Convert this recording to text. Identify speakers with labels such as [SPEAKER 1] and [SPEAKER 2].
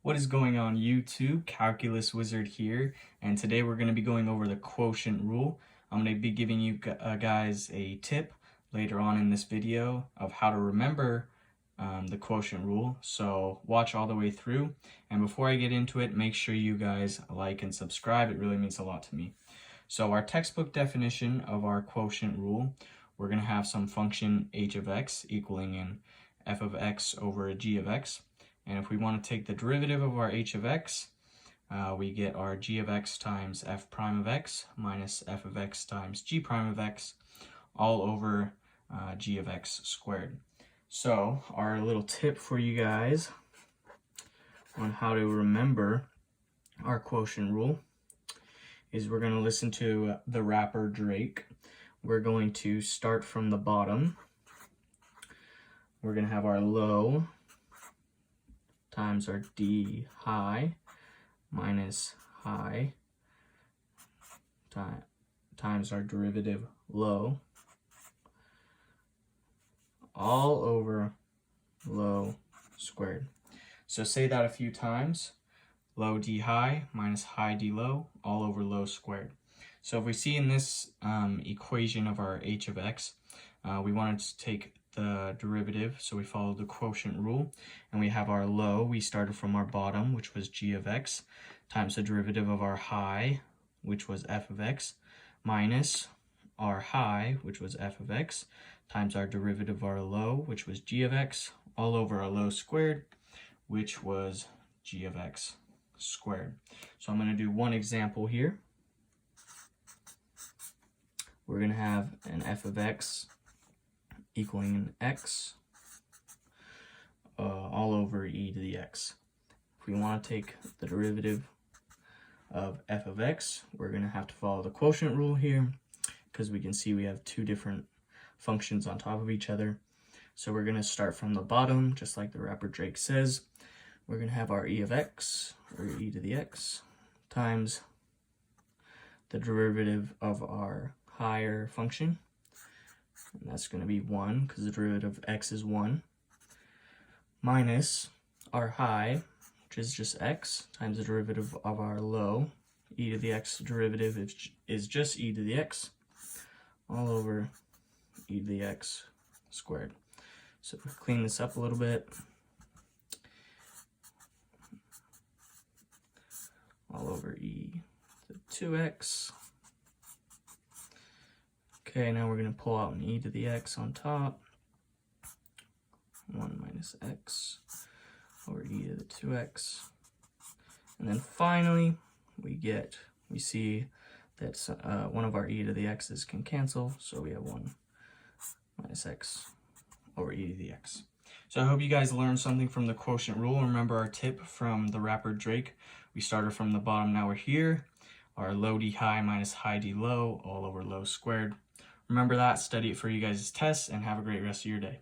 [SPEAKER 1] What is going on YouTube? Calculus Wizard here, and today we're going to be going over the quotient rule. I'm going to be giving you guys a tip later on in this video of how to remember the quotient rule, so watch all the way through. And before I get into it, make sure you guys like and subscribe. It really means a lot to me. So our textbook definition of our quotient rule, we're going to have some function h of x equaling an f of x over a g of x. And if we want to take the derivative of our h of x, we get our g of x times f prime of x minus f of x times g prime of x all over g of x squared. So our little tip for you guys on how to remember our quotient rule is we're going to listen to the rapper Drake. We're going to start from the bottom. We're going to have our low times our d high minus high times our derivative low all over low squared. So say that a few times. Low d high minus high d low all over low squared. So if we see in this equation of our h of x, we wanted to take the derivative, so we follow the quotient rule, and we have our low. We started from our bottom, which was g of x, times the derivative of our high, which was f of x, minus our high, which was f of x, times our derivative of our low, which was g of x, all over our low squared, which was g of x squared. So I'm going to do one example here. We're going to have an f of x equaling an x all over e to the x. If we want to take the derivative of f of x, we're going to have to follow the quotient rule here, because we can see we have two different functions on top of each other. So we're going to start from the bottom, just like the rapper Drake says. We're going to have our e of x, or e to the x, times the derivative of our higher function, and that's going to be 1 because the derivative of x is 1, minus our high, which is just x, times the derivative of our low. E to the x derivative is just e to the x all over e to the x squared. So if we clean this up a little bit, all over e to the 2x. Okay, now we're going to pull out an e to the x on top. 1 minus x over e to the 2x. And then finally, we see that one of our e to the x's can cancel, so we have 1 minus x over e to the x. So I hope you guys learned something from the quotient rule. Remember our tip from the rapper Drake. We started from the bottom, now we're here. Our low d high minus high d low all over low squared. Remember that, study it for you guys' tests, and have a great rest of your day.